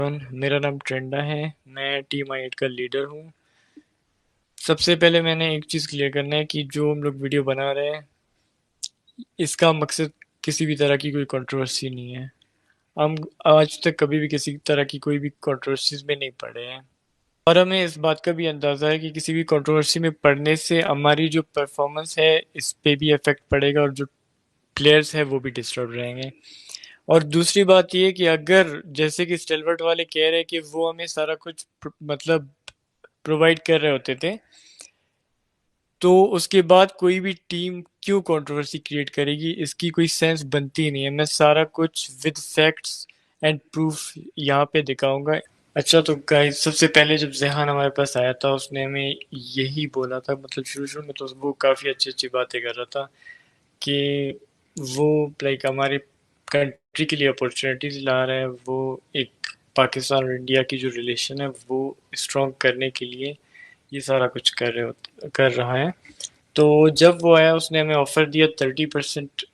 मेरा नाम ट्रेंडा है। मैं टीम आई 8 का लीडर हूँ। सबसे पहले मैंने एक चीज़ क्लियर करना है कि जो हम लोग वीडियो बना रहे हैं, इसका मकसद किसी भी तरह की कोई कंट्रोवर्सी नहीं है। हम आज तक कभी भी किसी तरह की कोई भी कंट्रोवर्सीज में नहीं पड़े हैं, और हमें इस बात का भी अंदाज़ा है कि किसी भी कंट्रोवर्सी में पड़ने से हमारी जो परफॉर्मेंस है इस पे भी इफेक्ट पड़ेगा, और जो प्लेयर्स हैं वो भी डिस्टर्ब रहेंगे। और दूसरी बात ये कि अगर जैसे कि स्टेलवर्ट वाले कह रहे हैं कि वो हमें सारा कुछ मतलब प्रोवाइड कर रहे होते थे, तो उसके बाद कोई भी टीम क्यों कंट्रोवर्सी क्रिएट करेगी, इसकी कोई सेंस बनती नहीं है। मैं सारा कुछ विद फैक्ट्स एंड प्रूफ यहाँ पे दिखाऊंगा। अच्छा, तो गाइस, सबसे पहले जब जेहान हमारे पास आया था उसने हमें यही बोला था, मतलब शुरू शुरू में तो वो काफ़ी अच्छी अच्छी बातें कर रहा था कि वो लाइक हमारे कंट्री के लिए अपॉर्चुनिटीज ला रहा है। वो एक पाकिस्तान और इंडिया की जो रिलेशन है वो स्ट्रॉन्ग करने के लिए ये सारा कुछ कर रहा है। तो जब वो आया उसने हमें ऑफर दिया 30%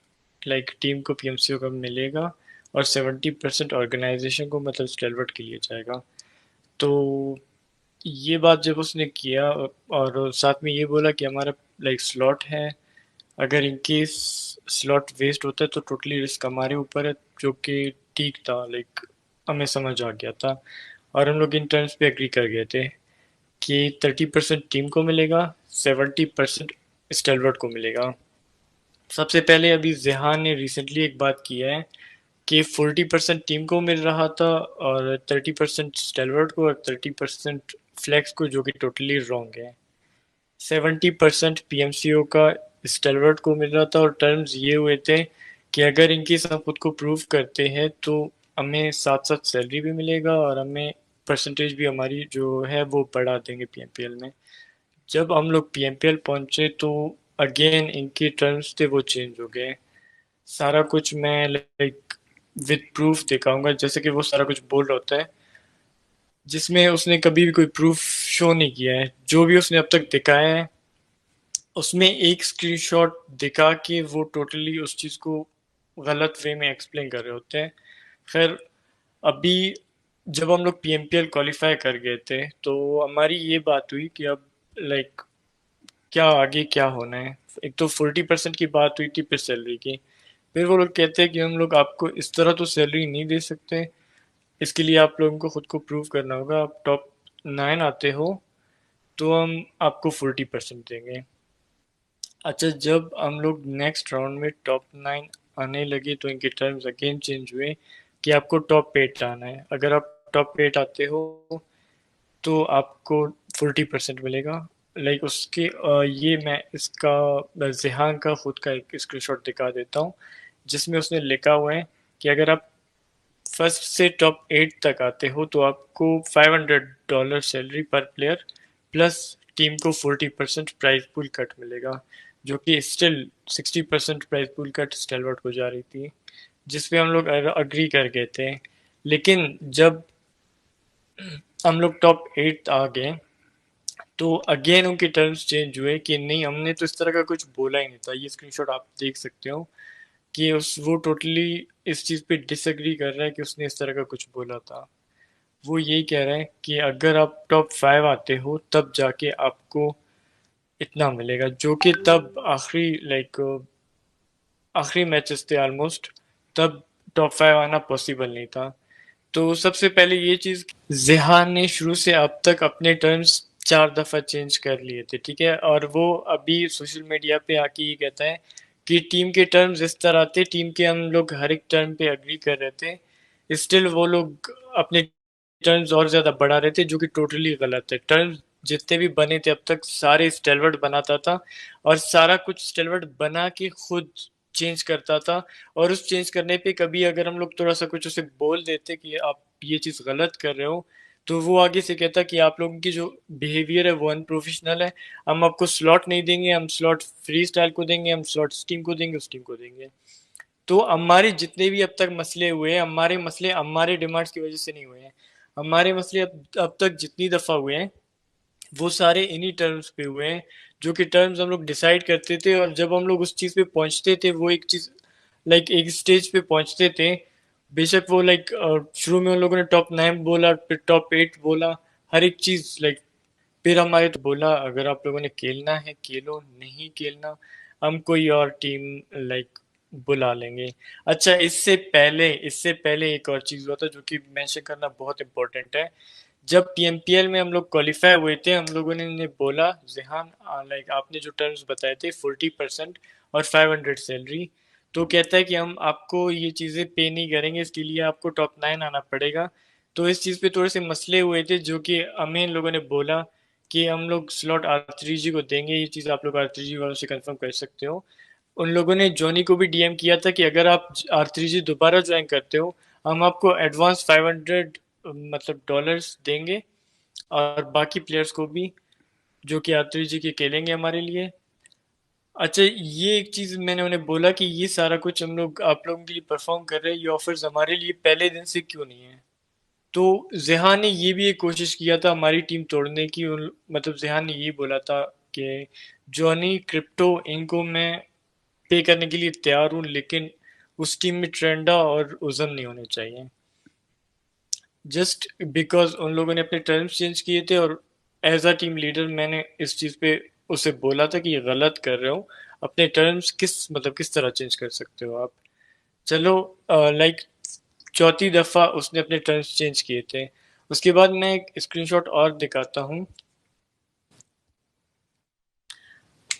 लाइक टीम को पीएमसीओ का मिलेगा, और 70% ऑर्गेनाइजेशन को, मतलब स्टेलवर्ट के लिए जाएगा। तो ये बात जब उसने किया, और साथ में ये बोला कि हमारा लाइक स्लॉट है, अगर इनकेस स्लॉट वेस्ट होता है तो टोटली रिस्क हमारे ऊपर है, जो कि ठीक था। लाइक हमें समझ आ गया था, और हम लोग इन टर्म्स पे एग्री कर गए थे कि 30% टीम को मिलेगा, 70% स्टेलवर्ट को मिलेगा। सबसे पहले अभी जेहान ने रिसेंटली एक बात किया है कि 40% टीम को मिल रहा था, और 30% स्टेलवर्ट को, और 30% फ्लेक्स को, जो कि टोटली रॉन्ग है। 70% पीएमसीओ का स्टेलवर्ट को मिल रहा था, और टर्म्स ये हुए थे कि अगर इनकी हम खुद को प्रूव करते हैं तो हमें साथ साथ सैलरी भी मिलेगा, और हमें परसेंटेज भी हमारी जो है वो बढ़ा देंगे पीएमपीएल में। जब हम लोग पीएमपीएल पहुंचे तो अगेन इनके टर्म्स थे वो चेंज हो गए। सारा कुछ मैं लाइक विद प्रूफ दिखाऊंगा, जैसे कि वो सारा कुछ बोल रहा होता है जिसमें उसने कभी भी कोई प्रूफ शो नहीं किया है। जो भी उसने अब तक दिखाया है उसमें एक स्क्रीनशॉट दिखा के वो टोटली उस चीज़ को गलत वे में एक्सप्लेन कर रहे होते हैं। खैर, अभी जब हम लोग पीएमपीएल क्वालिफाई कर गए थे तो हमारी ये बात हुई कि अब लाइक क्या आगे क्या होना है। एक तो 40% की बात हुई थी, फिर सैलरी की। फिर वो लोग कहते हैं कि हम लोग आपको इस तरह तो सैलरी नहीं दे सकते, इसके लिए आप लोगों को खुद को प्रूव करना होगा। आप टॉप 9 आते हो तो हम आपको 40% देंगे। अच्छा, जब हम लोग नेक्स्ट राउंड में टॉप 9 आने लगे तो इनके टर्म्स अगेन चेंज हुए कि आपको टॉप 8 आना है। अगर आप टॉप 8 आते हो तो आपको 40% मिलेगा। लाइक उसके ये मैं इसका जेहान का खुद का एक स्क्रीनशॉट दिखा देता हूँ, जिसमें उसने लिखा हुआ है कि अगर आप फर्स्ट से टॉप 8 तक आते हो तो आपको $500 सैलरी पर प्लेयर, प्लस टीम को 40% प्राइज पूल कट मिलेगा, जो कि स्टिल 60% प्राइज पूल कट स्टेलवर्ट को जा रही थी, जिसपे हम लोग अग्री कर गए थे। लेकिन जब हम लोग टॉप 8 आ गए तो अगेन उनके टर्म्स चेंज हुए कि नहीं, हमने तो इस तरह का कुछ बोला ही नहीं था। ये स्क्रीनशॉट आप देख सकते हो कि उस वो टोटली इस चीज़ पे डिसएग्री कर रहा है कि उसने इस तरह का कुछ बोला था। वो यही कह रहा है कि अगर आप टॉप 5 आते हो तब जाके आपको इतना मिलेगा, जो कि तब आखिरी लाइक आखिरी मैचेस थे ऑलमोस्ट, तब टॉप 5 आना पॉसिबल नहीं था। तो सबसे पहले ये चीज़, जेहान ने शुरू से अब तक अपने टर्म्स 4 दफ़ा चेंज कर लिए थे, ठीक है? और वो अभी सोशल मीडिया पे आके ये कहता है कि टीम के टर्म्स इस तरह थे, टीम के हम लोग हर एक टर्म पे एग्री कर रहे थे, स्टिल वो लोग अपने टर्म्स और ज़्यादा बढ़ा रहे थे, जो कि टोटली गलत है। टर्म्स जितने भी बने थे अब तक सारे स्टेलवर्ट बनाता था, और सारा कुछ स्टेलवर्ट बना के खुद चेंज करता था। और उस चेंज करने पे कभी अगर हम लोग थोड़ा सा कुछ उसे बोल देते कि आप ये चीज़ गलत कर रहे हो, तो वो आगे से कहता कि आप लोगों की जो बिहेवियर है वो अनप्रोफेशनल है, हम आपको स्लॉट नहीं देंगे, हम स्लॉट फ्री स्टाइल को देंगे, हम स्लॉट उस टीम को देंगे, उस टीम को देंगे। तो हमारे जितने भी अब तक मसले हुए हैं, हमारे मसले हमारे डिमांड्स की वजह से नहीं हुए हैं। हमारे मसले अब तक जितनी दफ़ा हुए हैं वो सारे इन्हीं टर्म्स पे हुए हैं, जो कि टर्म्स हम लोग डिसाइड करते थे, और जब हम लोग उस चीज़ पे पहुंचते थे, वो एक चीज़ लाइक एक स्टेज पे पहुंचते थे, बेशक वो लाइक शुरू में उन लोगों ने टॉप 9 बोला, फिर टॉप 8 बोला, हर एक चीज लाइक, फिर हमारे तो बोला अगर आप लोगों ने खेलना है खेलो, नहीं खेलना हम कोई और टीम लाइक बुला लेंगे। अच्छा, इससे पहले एक और चीज हुआ था जो कि मेंशन करना बहुत इम्पोर्टेंट है। जब पीएमपीएल में हम लोग क्वालिफाई हुए थे, हम लोगों ने इन्हें बोला, जिहान लाइक आपने जो टर्म्स बताए थे 40% और 500 सैलरी, तो कहता है कि हम आपको ये चीज़ें पे नहीं करेंगे, इसके लिए आपको टॉप 9 आना पड़ेगा। तो इस चीज़ पे थोड़े से मसले हुए थे, जो कि हमें इन लोगों ने बोला कि हम लोग स्लॉट R3G को देंगे। ये चीज़ आप लोग R3G वालों से कंफर्म कर सकते हो। उन लोगों ने जॉनी को भी डीएम किया था कि अगर आप R3G दोबारा ज्वाइन करते हो, हम आपको एडवांस 500 मतलब डॉलर्स देंगे, और बाकी प्लेयर्स को भी जो कि R3G के खेलेंगे हमारे लिए। अच्छा, ये एक चीज मैंने उन्हें बोला कि ये सारा कुछ हम लोग आप लोगों के लिए परफॉर्म कर रहे हैं, ये ऑफर्स हमारे लिए पहले दिन से क्यों नहीं है। तो जेहान ने ये भी एक कोशिश किया था हमारी टीम तोड़ने की। मतलब जेहान ने ये बोला था कि जॉनी, क्रिप्टो, इनको मैं पे करने के लिए तैयार हूँ, लेकिन उस टीम में ट्रेंडा और उजम नहीं होने चाहिए। जस्ट बिकॉज उन लोगों ने अपने टर्म्स चेंज किए थे, और एज अ टीम लीडर मैंने इस चीज़ पे उसे बोला था कि ये गलत कर रहे हो। अपने टर्म्स किस तरह चेंज कर सकते हो आप। चलो, लाइक चौथी दफ़ा उसने अपने टर्म्स चेंज किए थे। उसके बाद मैं एक स्क्रीनशॉट और दिखाता हूँ।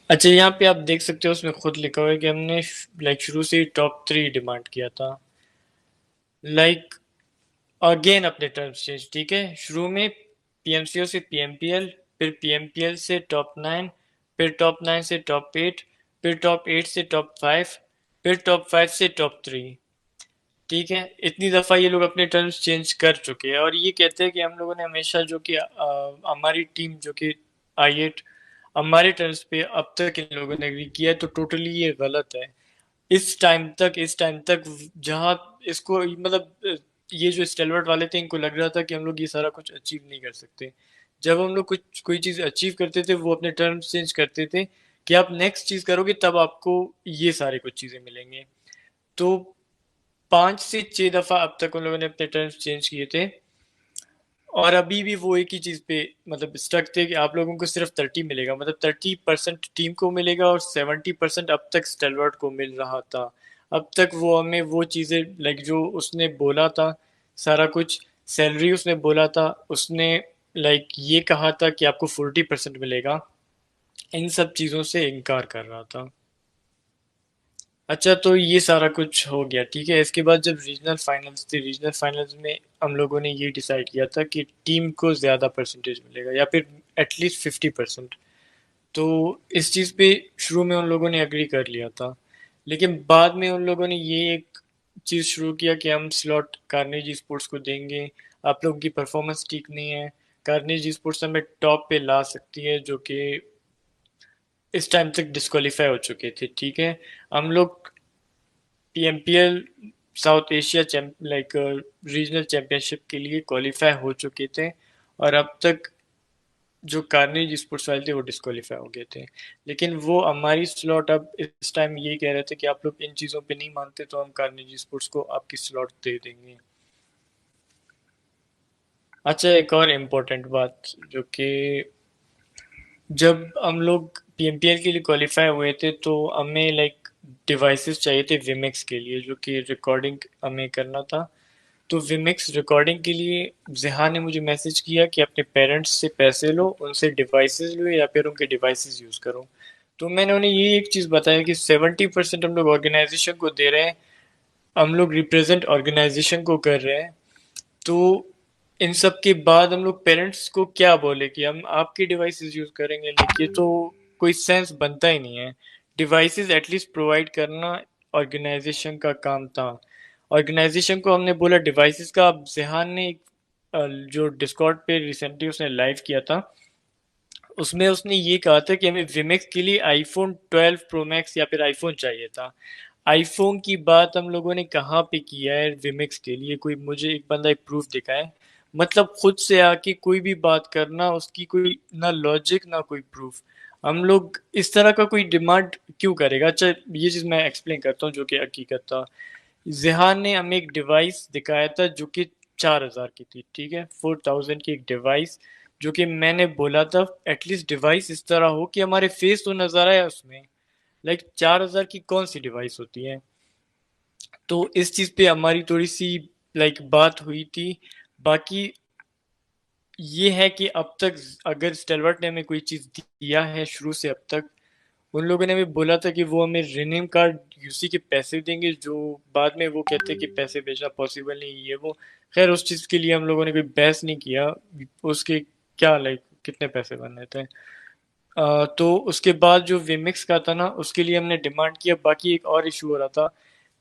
अच्छा, यहाँ पे आप देख सकते हो, उसमें खुद लिखा हुआ है कि हमने लाइक शुरू से ही टॉप 3 डिमांड किया था। लाइक अगेन अपने टर्म्स चेंज, ठीक है। शुरू में पीएमसीओ से पीएमपीएल, फिर पीएमपीएल से टॉप 9, फिर टॉप 9 से टॉप 8, फिर टॉप 8 से टॉप 5, फिर टॉप 5 से टॉप 3। ठीक है, इतनी दफ़ा ये लोग अपने टर्म्स चेंज कर चुके हैं, और ये कहते हैं कि हम लोगों ने हमेशा जो कि हमारी टीम जो कि I8 हमारे टर्म्स पे अब तक इन लोगों ने एग्री किया है, तो टोटली ये गलत है। इस टाइम तक जहाँ इसको मतलब ये जो स्टेलवर्ड वाले थे, इनको लग रहा था कि हम लोग ये सारा कुछ अचीव नहीं कर सकते। जब हम लोग कुछ कोई चीज़ अचीव करते थे, वो अपने टर्म्स चेंज करते थे कि आप नेक्स्ट चीज़ करोगे तब आपको ये सारी कुछ चीज़ें मिलेंगे। तो 5 से 6 दफ़ा अब तक उन लोगों ने अपने टर्म्स चेंज किए थे, और अभी भी वो एक ही चीज़ पे मतलब स्टक थे कि आप लोगों को सिर्फ 30 मिलेगा, मतलब 30% टीम को मिलेगा और 70% अब तक स्टेलवर्ड को मिल रहा था। अब तक वो हमें वो चीज़ें लाइक जो उसने बोला था, सारा कुछ सैलरी उसने बोला था, उसने लाइक ये कहा था कि आपको 40% मिलेगा, इन सब चीज़ों से इनकार कर रहा था। अच्छा, तो ये सारा कुछ हो गया, ठीक है। इसके बाद जब रीजनल फाइनल्स थे, रीजनल फाइनल्स में हम लोगों ने ये डिसाइड किया था कि टीम को ज़्यादा परसेंटेज मिलेगा, या फिर एटलीस्ट 50%। तो इस चीज़ पे शुरू में उन लोगों ने एग्री कर लिया था, लेकिन बाद में उन लोगों ने ये एक चीज़ शुरू किया कि हम स्लॉट कार्नेजी स्पोर्ट्स को देंगे, आप लोगों की परफॉर्मेंस ठीक नहीं है, कार्नेजी स्पोर्ट्स हमें टॉप पे ला सकती है, जो कि इस टाइम तक डिस्क्वालीफाई हो चुके थे, ठीक है। हम लोग PMPL south Asia like regional championship के लिए क्वालिफाई हो चुके थे, और अब तक जो कार्नेज स्पोर्ट्स वाले थे वो डिस्क्वालीफाई हो गए थे। लेकिन वो हमारी स्लॉट अब इस टाइम ये कह रहे थे कि आप लोग इन चीज़ों पे नहीं मानते, तो हम कार्नेज स्पोर्ट्स को आपकी स्लॉट दे देंगे। अच्छा, एक और इम्पोर्टेंट बात जो कि जब हम लोग पीएमपीएल के लिए क्वालिफाई हुए थे, तो हमें लाइक डिवाइसेस चाहिए थे विमिक्स के लिए, जो कि रिकॉर्डिंग हमें करना था। तो विमिक्स रिकॉर्डिंग के लिए जिहा ने मुझे मैसेज किया कि अपने पेरेंट्स से पैसे लो, उनसे डिवाइसेस लो, या फिर उनके डिवाइसेस यूज़ करो। तो मैंने उन्हें ये एक चीज़ बताया कि 70% हम लोग ऑर्गेनाइजेशन को दे रहे हैं, हम लोग रिप्रेजेंट ऑर्गेनाइजेशन को कर रहे हैं। तो इन सब के बाद हम लोग पेरेंट्स को क्या बोले कि हम आपके डिवाइसेस यूज़ करेंगे, लेकिन ये तो कोई सेंस बनता ही नहीं है। डिवाइसेस एटलीस्ट प्रोवाइड करना ऑर्गेनाइजेशन का काम था। ऑर्गेनाइजेशन को हमने बोला डिवाइसेस का। अब जेहान ने जो डिस्कॉर्ड पे रिसेंटली उसने लाइव किया था, उसमें उसने ये कहा था कि हमें विमेक्स के लिए आईफोन 12 प्रो मैक्स या फिर आईफोन चाहिए था। आईफोन की बात हम लोगों ने कहाँ पे किया है विमेक्स के लिए? कोई मुझे एक बंदा एक प्रूफ दिखाए। मतलब खुद से आके कोई भी बात करना, उसकी कोई ना लॉजिक ना कोई प्रूफ। हम लोग इस तरह का कोई डिमांड क्यों करेगा? अच्छा, ये चीज़ मैं एक्सप्लेन करता हूँ जो कि हकीकत था। ज़िहान ने हमें एक डिवाइस दिखाया था जो कि 4000 की थी, ठीक है, 4000 की एक डिवाइस, जो कि मैंने बोला था एटलीस्ट डिवाइस इस तरह हो कि हमारे फेस तो नजर आए उसमें। लाइक 4000 की कौन सी डिवाइस होती है? तो इस चीज पे हमारी थोड़ी सी लाइक बात हुई थी। बाकी ये है कि अब तक अगर स्टेलवर्ट ने हमें कोई चीज दिया है शुरू से अब तक, उन लोगों ने हमें बोला था कि वो हमें रिनीम कार्ड यूसी के पैसे देंगे, जो बाद में वो कहते हैं कि पैसे भेजना पॉसिबल नहीं, ये वो। खैर उस चीज़ के लिए हम लोगों ने कोई बहस नहीं किया। उसके क्या लाइक कितने पैसे बनने थे। तो उसके बाद जो विमिक्स का था ना, उसके लिए हमने डिमांड किया। बाकी एक और इशू हो रहा था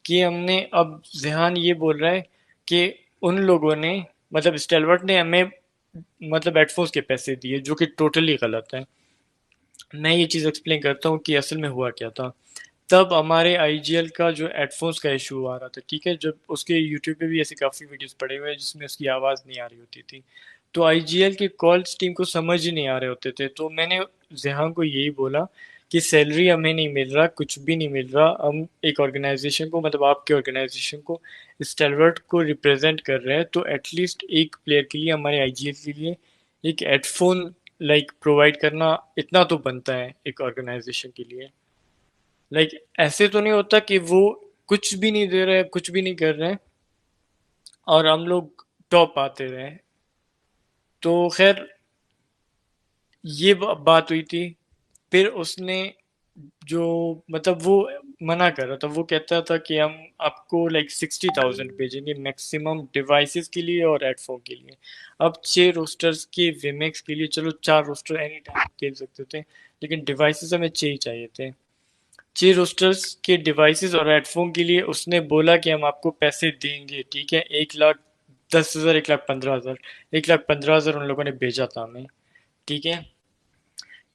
कि हमने अब जहान ये बोल रहा है कि उन लोगों ने मतलब स्टेलवर्ट ने हमें मतलब हेडफोन्स के पैसे दिए, जो कि टोटली गलत है। मैं ये चीज़ एक्सप्लेन करता हूँ कि असल में हुआ क्या था। तब हमारे आईजीएल का जो हेडफोन्स का इशू आ रहा था, ठीक है, जब उसके यूट्यूब पे भी ऐसे काफ़ी वीडियोस पड़े हुए हैं जिसमें उसकी आवाज़ नहीं आ रही होती थी। तो आईजीएल के कॉल्स टीम को समझ ही नहीं आ रहे होते थे। तो मैंने जहां को यही बोला कि सैलरी हमें नहीं मिल रहा, कुछ भी नहीं मिल रहा, हम एक ऑर्गेनाइजेशन को मतलब आपके ऑर्गेनाइजेशन को स्टेलवर्ट को रिप्रेजेंट कर रहे हैं, तो एटलीस्ट एक प्लेयर के लिए हमारे आईजीएल के लिए एक हेडफोन लाइक प्रोवाइड करना इतना तो बनता है एक ऑर्गेनाइजेशन के लिए। लाइक ऐसे तो नहीं होता कि वो कुछ भी नहीं दे रहे, कुछ भी नहीं कर रहे हैं और हम लोग टॉप आते रहे। तो खैर ये बात हुई थी। फिर उसने जो मतलब वो मना कर रहा था, वो कहता था कि हम आपको लाइक 60,000 भेजेंगे मैक्सिमम डिवाइसेस के लिए और हेडफोन के लिए। अब 6 रोस्टर्स के विमेक्स के लिए चलो 4 रोस्टर एनी टाइम खेल सकते थे, लेकिन डिवाइसेस हमें 6 ही चाहिए थे। 6 रोस्टर्स के डिवाइसेस और हेडफोन के लिए उसने बोला कि हम आपको पैसे देंगे, ठीक है, 1,10,000, 1,15,000, 1,15,000 उन लोगों ने भेजा था हमें, ठीक है।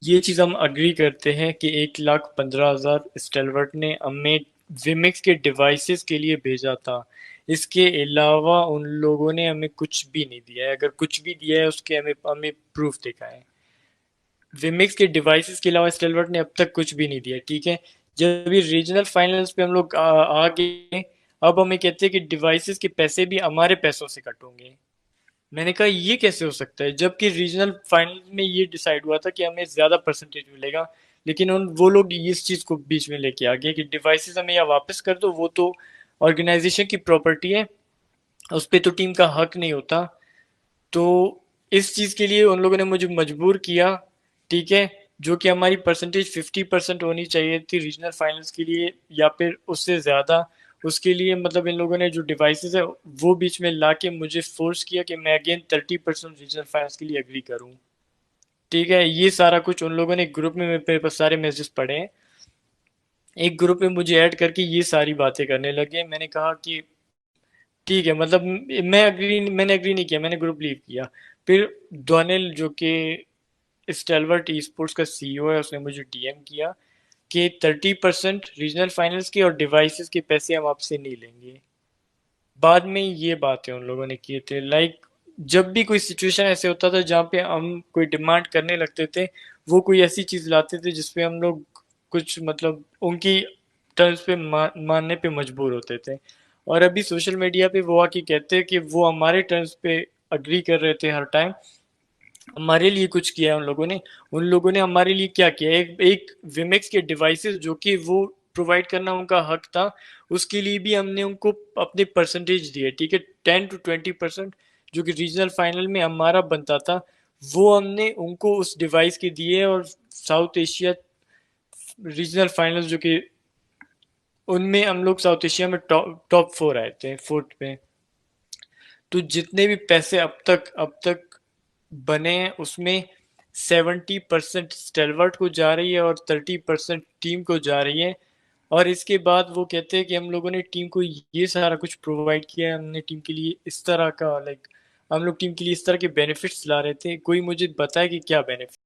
ये चीज़ हम अग्री करते हैं कि 1,15,000 स्टेलवर्ट ने हमें विमिक्स के डिवाइसेस के लिए भेजा था। इसके अलावा उन लोगों ने हमें कुछ भी नहीं दिया है। अगर कुछ भी दिया है उसके हमें हमें प्रूफ दिखाएं। विमिक्स के डिवाइसेस के अलावा स्टेलवर्ट ने अब तक कुछ भी नहीं दिया, ठीक है। जब भी रीजनल फाइनल्स पे हम लोग आ गए, अब हमें कहते हैं कि डिवाइसेस के पैसे भी हमारे पैसों से कटोगे। मैंने कहा ये कैसे हो सकता है, जबकि रीजनल फाइनल में ये डिसाइड हुआ था कि हमें ज्यादा परसेंटेज मिलेगा। लेकिन उन वो लोग इस चीज को बीच में लेके आ गए कि डिवाइसेस हमें या वापस कर दो, वो तो ऑर्गेनाइजेशन की प्रॉपर्टी है, उस पे तो टीम का हक नहीं होता। तो इस चीज के लिए उन लोगों ने मुझे मजबूर किया, ठीक है, जो कि हमारी परसेंटेज 50% होनी चाहिए थी रीजनल फाइनल्स के लिए या फिर उससे ज्यादा। उसके लिए मतलब इन लोगों ने जो डिवाइसेस है वो बीच में ला के मुझे फोर्स किया कि मैं अगेन 30% रीजनल फाइनल्स के लिए एग्री करूं, ठीक है। ये सारा कुछ उन लोगों ने ग्रुप में मेरे पास सारे मैसेज पढ़े हैं। एक ग्रुप में मुझे ऐड करके ये सारी बातें करने लगे। मैंने कहा कि ठीक है, मतलब मैंने एग्री नहीं किया, मैंने ग्रुप लीव किया। फिर डोनेल जो कि स्टेलवर्ट ई स्पोर्ट्स का सीईओ है, उसने मुझे डीएम किया कि 30% रीजनल फाइनल्स के और डिवाइसेस के पैसे हम आपसे नहीं लेंगे। बाद में ये बातें उन लोगों ने किए थे। लाइक जब भी कोई सिचुएशन ऐसे होता था जहाँ पे हम कोई डिमांड करने लगते थे, वो कोई ऐसी चीज लाते थे जिसपे हम लोग कुछ मतलब उनकी टर्म्स पे मानने पे मजबूर होते थे। और अभी सोशल मीडिया पे वो आके कहते हैं कि वो हमारे टर्म्स पे अग्री कर रहे थे हर टाइम, हमारे लिए कुछ किया है उन लोगों ने। उन लोगों ने हमारे लिए क्या किया, एक एक विमेक्स के डिवाइसेस जो कि वो प्रोवाइड करना उनका हक था, उसके लिए भी हमने उनको अपने परसेंटेज दिए, ठीक है, 10 to 20%, जो कि रीजनल फाइनल में हमारा बनता था, वो हमने उनको उस डिवाइस के दिए। और साउथ एशिया रीजनल फाइनल्स जो कि उनमें हम लोग साउथ एशिया में टॉप टॉप 4 आए थे, फोर्थ पे। तो जितने भी पैसे अब तक बने हैं उसमें 70% स्टेलवर्ट को जा रही है और 30% टीम को जा रही है। और इसके बाद वो कहते हैं कि हम लोगों ने टीम को ये सारा कुछ प्रोवाइड किया है, हमने टीम के लिए इस तरह का लाइक हम लोग टीम के लिए इस तरह के बेनिफिट्स ला रहे थे। कोई मुझे बताए कि क्या बेनिफिट